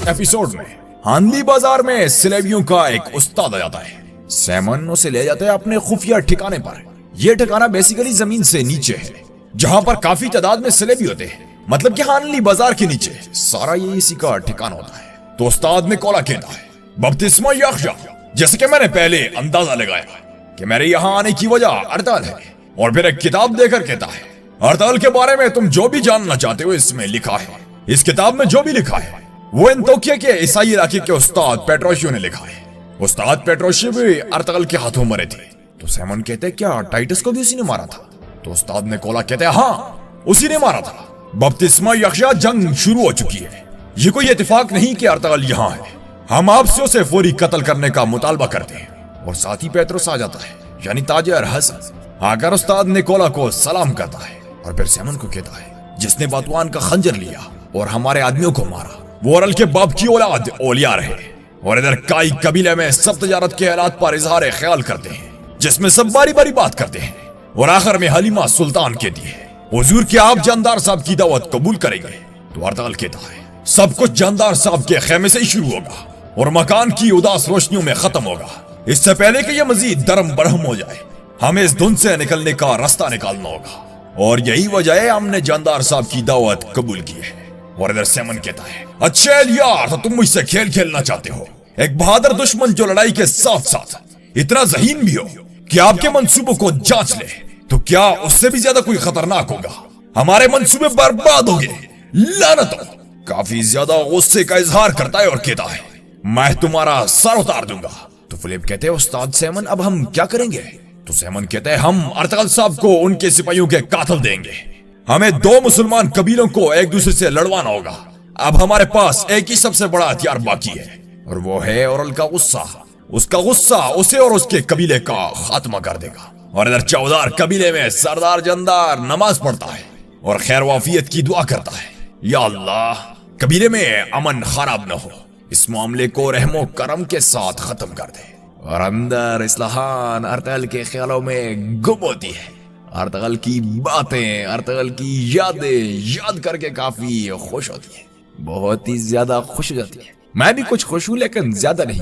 Episode में हानली बाजार में सिलेबियों का एक उस्ताद आ जाता है। सैमन उसे ले जाते हैं अपने खुफिया ठिकाने पर। यह ठिकाना बेसिकली जमीन से नीचे है, जहां पर काफी तादाद में सिलेबी होते हैं। मतलब कि हानली बाजार के नीचे सारा ये इसी का ठिकाना होता है। तो उस्ताद ने कॉला कहता है, बपतिस्मा यख्या। जैसे कि मैंने पहले अंदाजा लगाया कि मेरे यहाँ आने की वजह अरताल है, और फिर एक किताब देकर कहता है, अरताल के बारे में तुम जो भी जानना चाहते हो इसमें लिखा है। इस किताब में जो भी लिखा है वो एंतोकिया के ईसाई इलाके के उस्ताद पेट्रोशियो ने लिखा है। उस्ताद पेट्रोशियो भी अरताल के हाथों मरे थे। तो सैमन कहते हैं, क्या टाइटस को भी उसी ने मारा था? तो उस्ताद ने कॉला कहते हैं, हाँ उसी ने मारा था। बपतिस्मा यख्या जंग शुरू हो चुकी है। ये कोई इत्तेफाक नहीं कि अरताल यहाँ है। हम आपसे उसे फौरी कत्ल करने का मुतालबा करते हैं। और साथ ही पेट्रोस आ जाता है, यानी ताजर हसन। आकर उस्ताद निकोला को सलाम करता है और फिर सैमन को कहता है, जिसने बातवान का खंजर लिया और हमारे आदमियों को मारा वो अरल के बाप की औलाद ओलिया रहे। और इधर काई कबीले में सब तजारत के हालात पर इजहार ख्याल करते हैं, जिसमें सब बारी बारी बात करते हैं। और आखिर में हलीमा सुल्तान कहती है, हुजूर के आप जानदार साहब की दावत कबूल करेंगे? तो अरताल कहता है, सब कुछ जानदार साहब के खेमे से ही शुरू होगा और मकान की उदास रोशनियों में खत्म होगा। इससे पहले कि यह मजीद दरम बरहम हो जाए, हमें इस धुंध से निकलने का रास्ता निकालना होगा। और यही वजह है हमने जानदार साहब की दावत कबूल की है। और इधर सैमन कहता है, अच्छा यार, तो तुम मुझसे खेल खेलना चाहते हो? एक बहादुर दुश्मन जो लड़ाई के साथ साथ इतना ज़हीन भी हो कि आपके मंसूबों को जांच ले, तो क्या उससे भी ज्यादा कोई खतरनाक होगा? हमारे मंसूबे बर्बाद हो गए, लानत हो। काफी ज्यादा गुस्से का इजहार करता है और कहता है, मैं तुम्हारा सर उतार दूंगा। तो फिलिप कहते हैं, उस्ताद सैमन अब हम क्या करेंगे? तो सैमन कहते हैं, हम अरताल साहब को उनके सिपाहियों के कातिल देंगे। हमें दो मुसलमान कबीलों को एक दूसरे से लड़वाना होगा। अब हमारे पास एक ही सबसे बड़ा हथियार बाकी है, और वो है औरल का गुस्सा। उसका गुस्सा उसे और उसके कबीले का खात्मा कर देगा। और इधर चौधार कबीले में सरदार जंदार नमाज पढ़ता है और खैर वाफियत की दुआ करता है, या अल्लाह कबीले में अमन खराब न हो, इस मामले को रहमो करम के साथ खत्म कर दे। और अंदर इस्लाहान अरताल के ख्यालों में गुम होती है। अरताल की बातें, अरताल की यादें याद करके काफी खुश होती है, बहुत ही ज्यादा खुश हो जाती है। मैं भी कुछ खुश हूँ, लेकिन ज्यादा नहीं,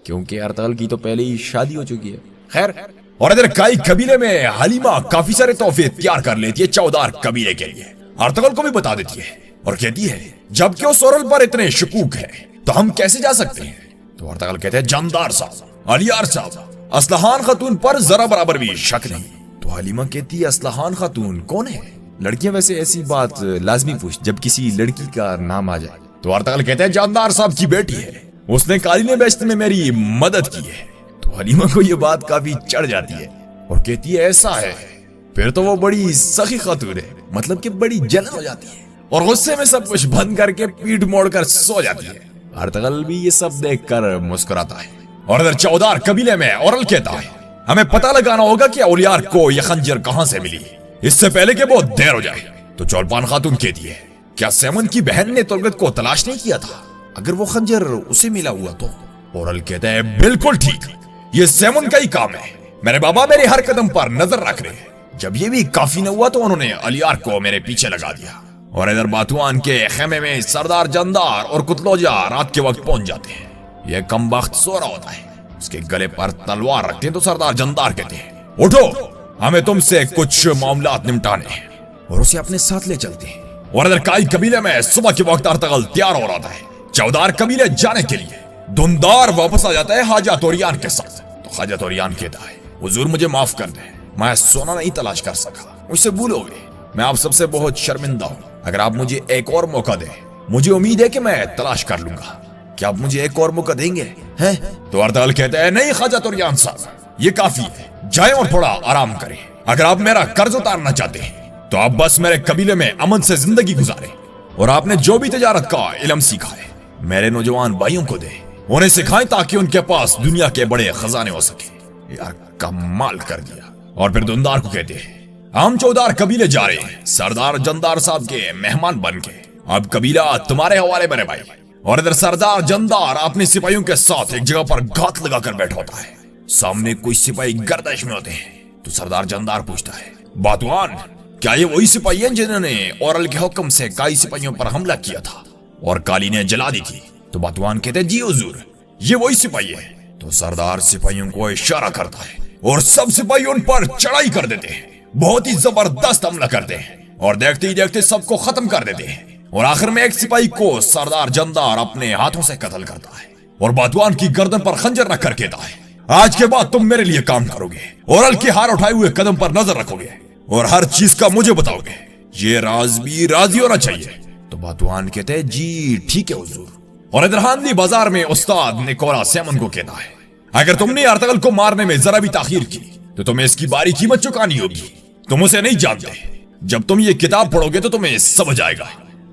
क्योंकि अरताल की तो पहले ही शादी हो चुकी है। खैर, और इधर काई कबीले में हलीमा काफी सारे तोहफे तैयार कर लेती है चौधार कबीले के लिए। अरताल को भी बता देती है और कहती है, जबकि उस औरल पर इतने शकूक है तो हम कैसे जा सकते हैं? तो अरताल कहते हैं, जानदार साहब, अलियार साहब, असलहान खातून पर जरा बराबर भी शक नहीं। तो हलीमा कहती है, असलहान खातून कौन है? लड़कियां वैसे ऐसी बात लाजमी पूछ जब किसी लड़की का नाम आ जाए। तो अरताल कहते हैं, जानदार साहब की बेटी है, उसने कालीने बेचने में मेरी मदद की है। तो हलीमा को ये बात काफी चढ़ जाती है और कहती है, ऐसा है, फिर तो वो बड़ी सखी खातून है। मतलब कि बड़ी जलन हो जाती है और गुस्से में सब कुछ बंद करके पीठ मोड़कर सो जाती है। अरताल भी ये सब देखकर मुस्कुराता है। और इधर चौधार कबीले में औरल कहता है, हमें पता लगाना होगा कि औलियार को यह खंजर कहां से मिली, इससे पहले कि बहुत देर हो जाए। तो चौलपान खातून कहती है, क्या सैमन की बहन ने तुलगत को तलाश नहीं किया था? अगर वो खंजर उसे मिला हुआ तो? औरल कहता है, बिल्कुल ठीक, ये सैमन का ही काम है। मेरे बाबा मेरे हर कदम पर नजर रख रहे हैं। जब ये भी काफी न हुआ तो उन्होंने अलियार को मेरे पीछे लगा दिया। और इधर बातुआन के खेमे में सरदार जंदार और कुतलोजा रात के वक्त पहुंच जाते हैं। यह कमबख्त सो रहा होता है, उसके गले पर तलवार रखते हैं। तो सरदार जंदार कहते हैं, उठो, हमें तुमसे कुछ मामलात निपटाने हैं, और उसे अपने साथ ले चलते हैं। और इधर काई कबीले में सुबह के वक्त अरतगल तैयार हो रहा है चौधार कबीले जाने के लिए। धुंधार वापस आ जाता है हाजा तोरियान के साथ। तो हाजा तोरियान कहता है, हुजूर मुझे माफ कर दे, मैं सोना नहीं तलाश कर सका, मुझसे भूलोगे, मैं आप सबसे बहुत शर्मिंदा हूँ। अगर आप मुझे एक और मौका दें, मुझे उम्मीद है कि मैं तलाश कर लूंगा। क्या आप मुझे एक और मौका देंगे? हैं? तो अरताल कहते हैं, नहीं खाजा तोरियान साहब, ये काफी है, जाएं और थोड़ा आराम करें। अगर आप मेरा कर्ज उतारना चाहते हैं तो आप बस मेरे कबीले में अमन से जिंदगी गुजारें, और आपने जो भी तजारत का इल्म सीखा है मेरे नौजवान भाइयों को दे, उन्हें सिखाएं ताकि उनके पास दुनिया के बड़े खजाने हो सके। यार कमाल कर दिया। और फिर धुंधार को कहते हैं, हम चौधार कबीले जा रहे हैं सरदार जंदार साहब के मेहमान बन के, अब कबीला तुम्हारे हवाले बने भाई। और इधर सरदार जंदार अपने सिपाहियों के साथ एक जगह पर घात लगाकर बैठा होता है। सामने कोई सिपाही गर्दिश में होते हैं। तो सरदार जंदार पूछता है, बातवान, क्या ये वही सिपाही हैं जिन्होंने औरल के हुक्म से काई सिपाहियों पर हमला किया था और काली ने जला दी थी? तो बातवान कहते जी हुजूर, ये वही सिपाही है। तो सरदार सिपाहियों को इशारा करता है और सब सिपाही उन पर चढ़ाई कर देते हैं। बहुत ही जबरदस्त हमला करते हैं और देखते ही देखते सबको खत्म कर देते हैं। और आखिर में एक सिपाही को सरदार जंदार अपने हाथों से कत्ल करता है और बातवान की गर्दन पर खंजर रखकर कहता है, आज के बाद तुम मेरे लिए काम करोगे, ओरल के हार उठाए हुए कदम पर नजर रखोगे और हर चीज का मुझे बताओगे। ये राज भी राजी होना चाहिए। तो बातवान कहते हैं जी ठीक है हुजूर। और इधर हांदी बाजार में उस्ताद निकोला सेमन को कहता है, अगर तुमने अर्तगल को मारने में जरा भी ताखीर की तो तुम्हें इसकी बारी कीमत चुकानी होगी। तुम उसे नहीं जानते, जब तुम ये किताब पढ़ोगे तो तुम्हें समझ आएगा।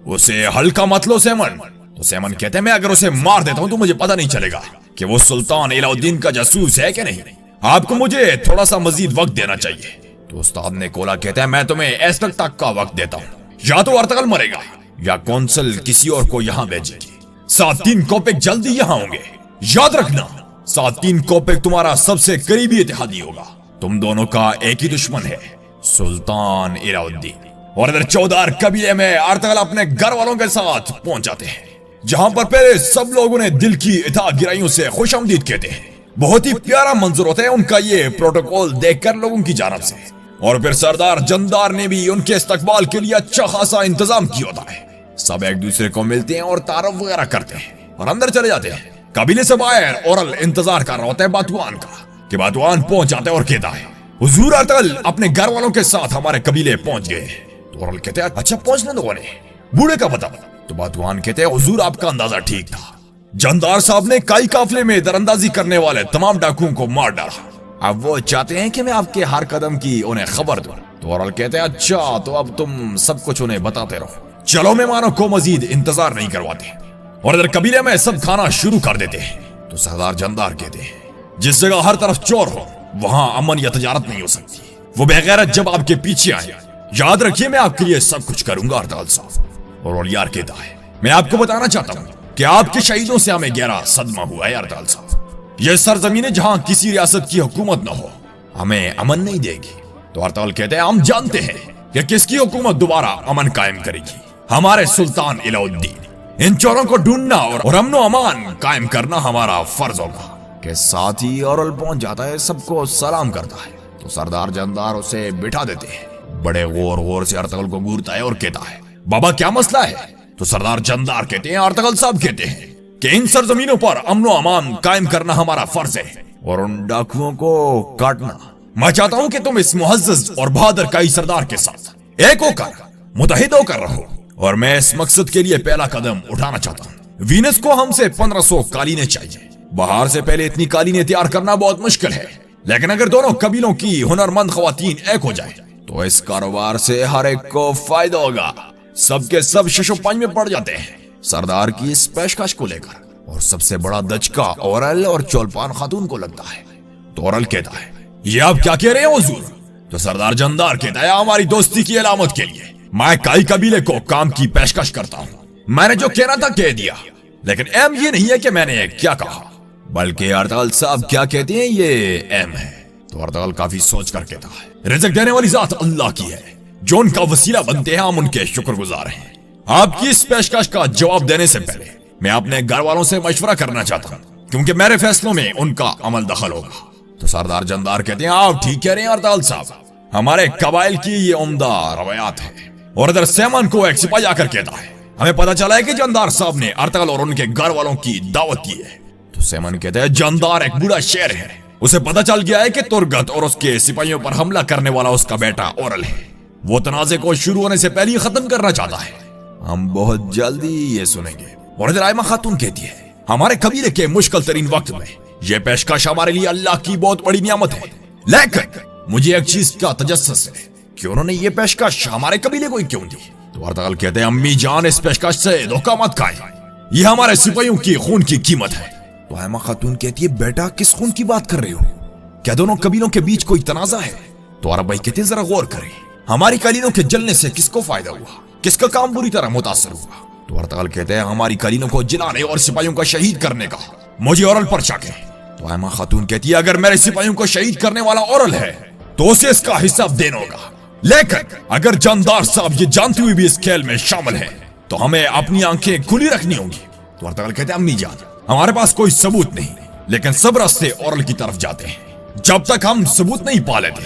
उसे हल्का मत लो सेमन। तो सेमन कहते हैं, मैं अगर उसे मार देता हूं तो मुझे पता नहीं चलेगा कि वो सुल्तान इलाउद्दीन का जासूस है कि नहीं। आपको मुझे थोड़ा सा मजीद वक्त देना चाहिए। तो उस्ताद निकोला कहता है, मैं तुम्हें ऐसा तक का वक्त देता हूं, या तो अर्तगल मरेगा या कौंसल किसी और को यहाँ भेजेगी। 7-3 कोपेक जल्दी यहाँ होंगे। याद रखना, 7-3 कोपेक तुम्हारा सबसे करीबी इत्तेहादी होगा। तुम दोनों का एक ही दुश्मन है, सुल्तान इलाउद्दीन। और इधर 14 कबीले में अर्तगल अपने घर वालों के साथ पहुंच जाते हैं, जहां पर पहले सब लोगों ने दिल की इत्तेहाद गिराइयों से खुशामदीद कहते हैं। बहुत ही प्यारा मंजर होता है उनका ये प्रोटोकॉल देखकर लोगों की जानब से। और फिर सरदार जंदार ने भी उनके इस्तकबाल के लिए अच्छा खासा इंतजाम किया होता है। सब एक दूसरे को मिलते हैं और तारफ वगैरह करते हैं और अंदर चले जाते हैं। कबीले से बाहर ओरल इंतजार कर रहा होता है बातवान का, कि बातवान पहुंच जाता है और कहता है, हुजूर अर्तगल अपने घर वालों के साथ हमारे कबीले पहुंच गए। तो ओरल कहते हैं, अच्छा पहुंचने दो उन्हें, बूढ़े का पता। तो बातवान कहते हैं, हुजूर आपका अंदाजा ठीक था। जंदार साहब ने कई काफले में दरअंदाजी करने वाले तमाम डाकुओं को मार डाला। अब वो चाहते हैं कि मैं आपके हर कदम की उन्हें खबर दूं। तो ओरल कहते हैं, अच्छा तो अब तुम सब कुछ उन्हें बताते रहो, चलो मेहमानों को मजीद इंतजार नहीं करवाते। और इधर कबीले में सब खाना शुरू कर देते हैं। तो सरदार जंदार कहते हैं, जिस जगह हर तरफ चोर हो वहां अमन या तजारत नहीं हो सकती। वो बेगैरत जब आपके पीछे आए, याद रखिए मैं आपके लिए सब कुछ करूंगा अर्तगल साहब। और यार कहता है, मैं आपको बताना चाहता हूं कि आपके शहीदों से हमें गहरा सदमा हुआ है अर्तगल साहब। यह सरजमीन जहां किसी रियासत की हुकूमत न हो हमें अमन नहीं देगी। तो अर्तगल कहते हैं, हम जानते हैं कि किसकी हुकूमत दोबारा अमन कायम करेगी, हमारे सुल्तान इलाउद्दीन। इन चोरों को ढूंढना और अमन अमान कायम करना हमारा फर्ज होगा। के साथ ही ओरल पहुंच जाता है, सबको सलाम करता है। तो सरदार जंदार उसे बिठा देते हैं। बड़े गौर से अर्तगल को घूरता है और कहता है, बाबा क्या मसला है। तो सरदार जंदार कहते हैं, अर्तगल साहब कहते हैं कि इन सरजमीनों पर अमन अमान कायम करना हमारा फर्ज है और उन डाकुओं को काटना। मैं चाहता हूं कि तुम इस मुअज्जज और बहादुर कई सरदार के साथ एक होकर मुतहिद होकर रहो और मैं इस मकसद के लिए पहला कदम उठाना चाहता हूं। वीनस को हमसे 1500 कालीनें चाहिए। बाहर से पहले इतनी कालीनें तैयार करना बहुत मुश्किल है, लेकिन अगर दोनों कबीलों की हुनरमंद खवातीन एक हो जाए तो इस कारोबार से हर एक को फायदा होगा। सबके सब शशोपंज में पड़ जाते हैं सरदार की इस पेशकश को लेकर, और सबसे बड़ा दचका ओरल और चौलपान खातून को लगता है। तो ओरल कहता है, ये आप क्या कह रहे हैं हुजूर। तो सरदार जंदार कहता है, हमारी दोस्ती की अलामत के लिए मैं कई कबीले को काम की पेशकश करता हूं। मैंने जो कहना था कह दिया, लेकिन अहम ये नहीं है कि मैंने क्या कहा, बल्कि अर्तगल साहब क्या कहते हैं ये अहम है। तो अर्तगल काफी सोच कर कहता है, रिज़्क देने वाली जात अल्लाह की है, जो उनका वसीला बनते हैं हम उनके शुक्रगुजार हैं। आपकी इस पेशकश का जवाब देने से पहले मैं अपने घर वालों से मशवरा करना चाहता हूँ, क्योंकि मेरे फैसलों में उनका अमल दखल होगा। तो सरदार जंदार कहते हैं, आप ठीक कह रहे हैं अर्तगल साहब, हमारे कबाइल की ये उम्दा रवायात है। और इधर सेमन को एक सिपाही आकर कहता है, हमें पता चला है कि जंदार साहब ने अर्तगल और उनके घर वालों की दावत की है। तो सेमन कहते हैं, जंदार एक बूढ़ा शेर है, उसे पता चल गया है कि तुर्गत और उसके सिपाहियों पर हमला करने वाला उसका बेटा ओरल है। वो तनाजे को शुरू होने से पहले ही खत्म करना चाहता है। हम बहुत जल्दी ये सुनेंगे। और इधर आयमा खातून कहती है, हमारे कबीले के मुश्किल तरीन वक्त में ये पेशकश हमारे लिए अल्लाह की बहुत बड़ी नियामत है, लेकिन मुझे एक चीज का तजस्सुस है कि उन्होंने ये पेशकश हमारे कबीले को ही क्यों दी। तो अर्तगल कहते हैं, अम्मी जान इस पेशकश से धोखा मत खाएं, ये हमारे सिपाहियों की खून की कीमत है। तो आयमा खातून कहती है, बेटा किस खून की बात कर रहे हो, क्या दोनों कबीलों के बीच कोई तनाजा है। तो अरब भाई कहते हैं, जरा गौर करें, हमारी कालीनों के जलने से किसको फायदा हुआ, किसका काम बुरी तरह मुतासर हुआ। तो अर्तगल कहते हैं, हमारी कालीनों को जलाने और सिपाहियों को शहीद करने का मुझे ओरल पर शक है। तो आयमा खातून कहती है, अगर मेरे सिपाहियों को शहीद करने वाला ओरल है तो उसे इसका हिसाब देना होगा, लेकिन अगर जंदार साहब ये जानते हुए भी इस खेल में शामिल है तो हमें अपनी आंखें खुली रखनी होंगी। तो अर्तगल कहते हैं अम्मी जान हमारे पास कोई सबूत नहीं, लेकिन सब रास्ते औरल की तरफ जाते हैं। जब तक हम सबूत नहीं पा लेते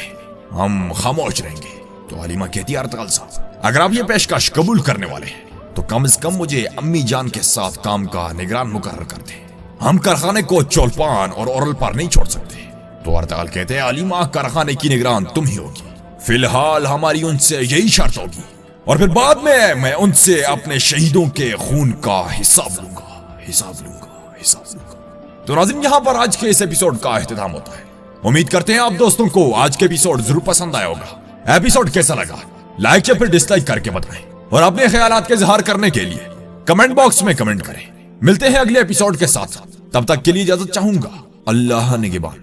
हम खामोश रहेंगे। तो हलीमा कहती है अर्तगल साहब अगर आप ये पेशकश कबूल करने वाले हैं तो कम से कम मुझे अम्मी जान के साथ काम का निगरान मुकर्रर कर दें। हम कारखाने को चौलपान और औरल पर नहीं छोड़ सकते। तो अर्तगल कहते हैं हलीमा कारखाने की निगरान तुम ही होगी, फिलहाल हमारी उनसे यही शर्त होगी और फिर बाद में मैं उनसे अपने शहीदों के खून का हिसाब लूंगा, हिसाब लूंगा, हिसाब लूंगा। तो नाज़रीन यहाँ पर आज के इस एपिसोड का इख्तिताम होता है। उम्मीद करते हैं आप दोस्तों को आज के एपिसोड जरूर पसंद आया होगा। एपिसोड कैसा लगा लाइक या फिर डिसलाइक करके बताएं और अपने ख्यालात के इजहार करने के लिए कमेंट बॉक्स में कमेंट करें। मिलते हैं अगले एपिसोड के साथ, तब तक के लिए इजाजत चाहूंगा। अल्लाह निगहबान।